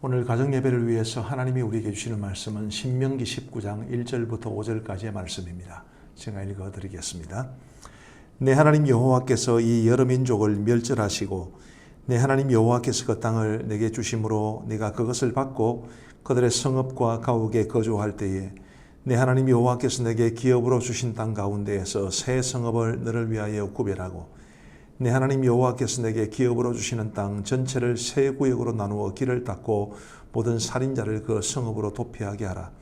오늘 가정예배를 위해서 하나님이 우리에게 주시는 말씀은 신명기 19장 1절부터 5절까지의 말씀입니다. 제가 읽어드리겠습니다. 내 하나님 여호와께서 이 여러 민족을 멸절하시고 내 하나님 여호와께서 그 땅을 내게 주심으로 네가 그것을 받고 그들의 성읍과 가옥에 거주할 때에 내 하나님 여호와께서 내게 기업으로 주신 땅 가운데에서 새 성읍을 너를 위하여 구별하고 내 하나님 여호와께서 내게 기업으로 주시는 땅 전체를 세 구역으로 나누어 길을 닦고 모든 살인자를 그 성읍으로 도피하게 하라.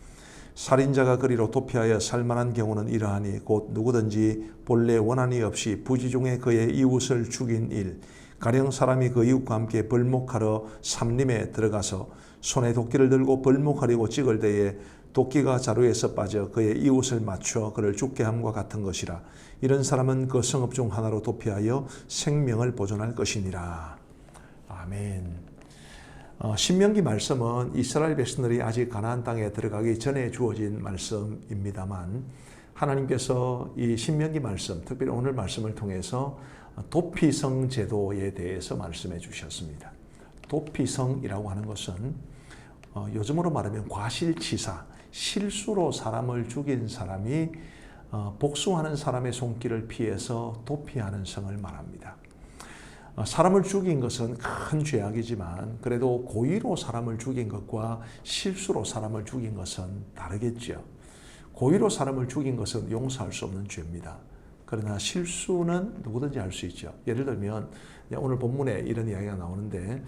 살인자가 그리로 도피하여 살만한 경우는 이러하니 곧 누구든지 본래 원한이 없이 부지 중에 그의 이웃을 죽인 일, 가령 사람이 그 이웃과 함께 벌목하러 삼림에 들어가서 손에 도끼를 들고 벌목하려고 찍을 때에 도끼가 자루에서 빠져 그의 이웃을 맞춰 그를 죽게 함과 같은 것이라. 이런 사람은 그 성읍 중 하나로 도피하여 생명을 보존할 것이니라. 아멘. 신명기 말씀은 이스라엘 백성들이 아직 가나안 땅에 들어가기 전에 주어진 말씀입니다만 하나님께서 이 신명기 말씀, 특별히 오늘 말씀을 통해서 도피성 제도에 대해서 말씀해 주셨습니다. 도피성이라고 하는 것은 요즘으로 말하면 과실치사, 실수로 사람을 죽인 사람이 복수하는 사람의 손길을 피해서 도피하는 성을 말합니다. 사람을 죽인 것은 큰 죄악이지만 그래도 고의로 사람을 죽인 것과 실수로 사람을 죽인 것은 다르겠죠. 고의로 사람을 죽인 것은 용서할 수 없는 죄입니다. 그러나 실수는 누구든지 할 수 있죠. 예를 들면 오늘 본문에 이런 이야기가 나오는데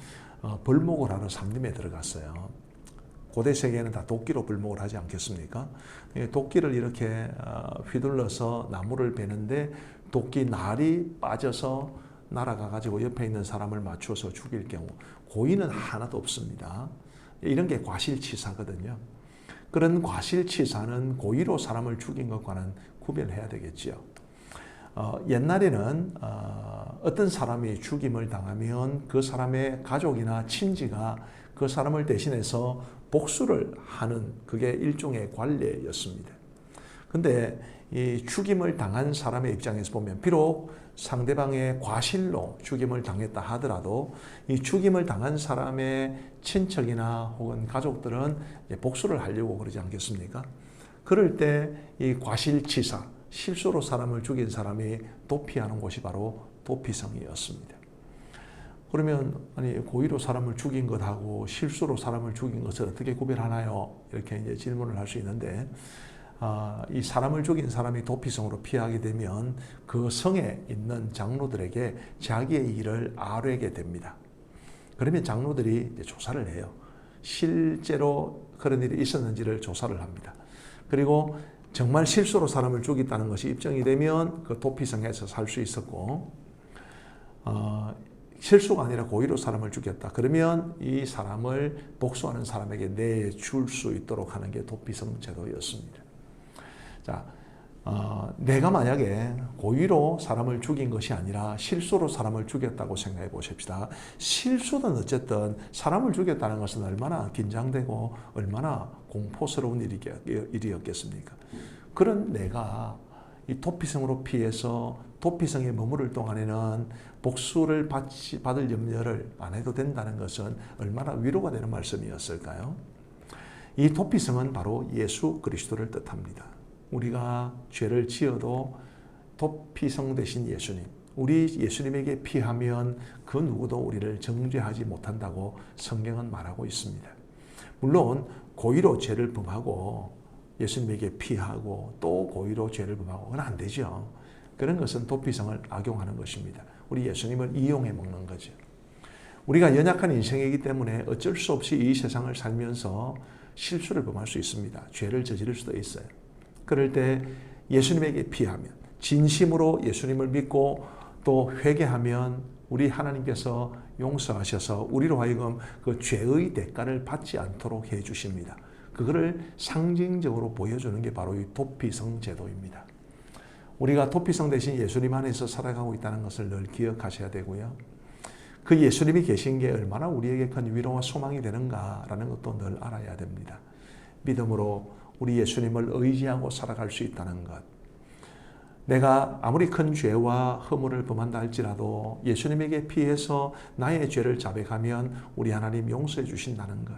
벌목을 하러 삼림에 들어갔어요. 고대 세계에는 다 도끼로 벌목을 하지 않겠습니까? 도끼를 이렇게 휘둘러서 나무를 베는데 도끼 날이 빠져서 날아가 가지고 옆에 있는 사람을 맞춰서 죽일 경우 고의는 하나도 없습니다. 이런 게 과실치사거든요. 그런 과실치사는 고의로 사람을 죽인 것과는 구별해야 되겠지요. 옛날에는 어떤 사람이 죽임을 당하면 그 사람의 가족이나 친지가 그 사람을 대신해서 복수를 하는 그게 일종의 관례였습니다. 근데 이 죽임을 당한 사람의 입장에서 보면 비록 상대방의 과실로 죽임을 당했다 하더라도 이 죽임을 당한 사람의 친척이나 혹은 가족들은 복수를 하려고 그러지 않겠습니까? 그럴 때 이 과실치사, 실수로 사람을 죽인 사람이 도피하는 곳이 바로 도피성이었습니다. 그러면 아니 고의로 사람을 죽인 것하고 실수로 사람을 죽인 것을 어떻게 구별하나요? 이렇게 이제 질문을 할 수 있는데 이 사람을 죽인 사람이 도피성으로 피하게 되면 그 성에 있는 장로들에게 자기의 일을 아뢰게 됩니다. 그러면 장로들이 이제 조사를 해요. 실제로 그런 일이 있었는지를 조사를 합니다. 그리고 정말 실수로 사람을 죽였다는 것이 입증이 되면 그 도피성에서 살 수 있었고 실수가 아니라 고의로 사람을 죽였다. 그러면 이 사람을 복수하는 사람에게 내줄 수 있도록 하는 게 도피성 제도였습니다. 자, 내가 만약에 고의로 사람을 죽인 것이 아니라 실수로 사람을 죽였다고 생각해 보십시다. 실수는 어쨌든 사람을 죽였다는 것은 얼마나 긴장되고 얼마나 공포스러운 일이었겠습니까? 그런 내가 이 도피성으로 피해서 도피성에 머무를 동안에는 복수를 받을 염려를 안 해도 된다는 것은 얼마나 위로가 되는 말씀이었을까요? 이 도피성은 바로 예수 그리스도를 뜻합니다. 우리가 죄를 지어도 도피성 되신 예수님, 우리 예수님에게 피하면 그 누구도 우리를 정죄하지 못한다고 성경은 말하고 있습니다. 물론 고의로 죄를 범하고 예수님에게 피하고 또 고의로 죄를 범하고 그건 안 되죠. 그런 것은 도피성을 악용하는 것입니다. 우리 예수님을 이용해 먹는 거죠. 우리가 연약한 인생이기 때문에 어쩔 수 없이 이 세상을 살면서 실수를 범할 수 있습니다. 죄를 저지를 수도 있어요. 그럴 때 예수님에게 피하면 진심으로 예수님을 믿고 또 회개하면 우리 하나님께서 용서하셔서 우리로 하여금 그 죄의 대가를 받지 않도록 해 주십니다. 그거를 상징적으로 보여주는 게 바로 이 도피성 제도입니다. 우리가 도피성 대신 예수님 안에서 살아가고 있다는 것을 늘 기억하셔야 되고요. 그 예수님이 계신 게 얼마나 우리에게 큰 위로와 소망이 되는가라는 것도 늘 알아야 됩니다. 믿음으로 우리 예수님을 의지하고 살아갈 수 있다는 것. 내가 아무리 큰 죄와 허물을 범한다 할지라도 예수님에게 피해서 나의 죄를 자백하면 우리 하나님 용서해 주신다는 것.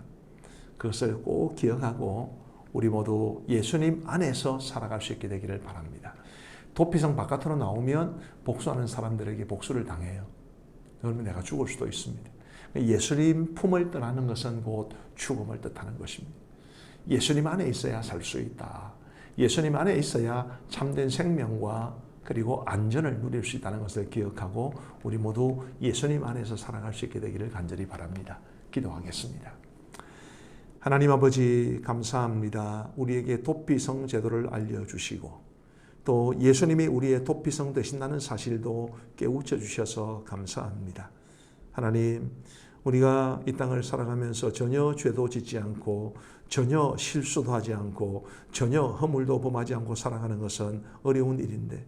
그것을 꼭 기억하고 우리 모두 예수님 안에서 살아갈 수 있게 되기를 바랍니다. 도피성 바깥으로 나오면 복수하는 사람들에게 복수를 당해요. 그러면 내가 죽을 수도 있습니다. 예수님 품을 떠나는 것은 곧 죽음을 뜻하는 것입니다. 예수님 안에 있어야 살 수 있다. 예수님 안에 있어야 참된 생명과 그리고 안전을 누릴 수 있다는 것을 기억하고 우리 모두 예수님 안에서 살아갈 수 있게 되기를 간절히 바랍니다. 기도하겠습니다. 하나님 아버지 감사합니다. 우리에게 도피성 제도를 알려주시고 또 예수님이 우리의 도피성 되신다는 사실도 깨우쳐 주셔서 감사합니다. 하나님, 우리가 이 땅을 살아가면서 전혀 죄도 짓지 않고 전혀 실수도 하지 않고 전혀 허물도 범하지 않고 살아가는 것은 어려운 일인데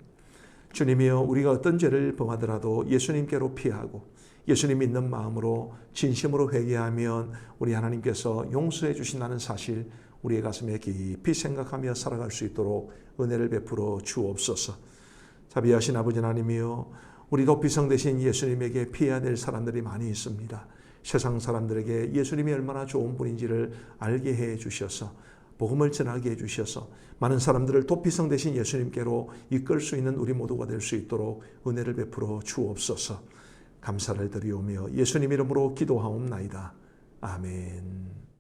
주님이여 우리가 어떤 죄를 범하더라도 예수님께로 피하고 예수님 믿는 마음으로 진심으로 회개하면 우리 하나님께서 용서해 주신다는 사실 우리의 가슴에 깊이 생각하며 살아갈 수 있도록 은혜를 베풀어 주옵소서. 자비하신 아버지 하나님이여 우리 도피성 되신 예수님에게 피해야 될 사람들이 많이 있습니다. 세상 사람들에게 예수님이 얼마나 좋은 분인지를 알게 해 주셔서 복음을 전하게 해 주셔서 많은 사람들을 도피성 되신 예수님께로 이끌 수 있는 우리 모두가 될 수 있도록 은혜를 베풀어 주옵소서. 감사를 드리오며 예수님 이름으로 기도하옵나이다. 아멘.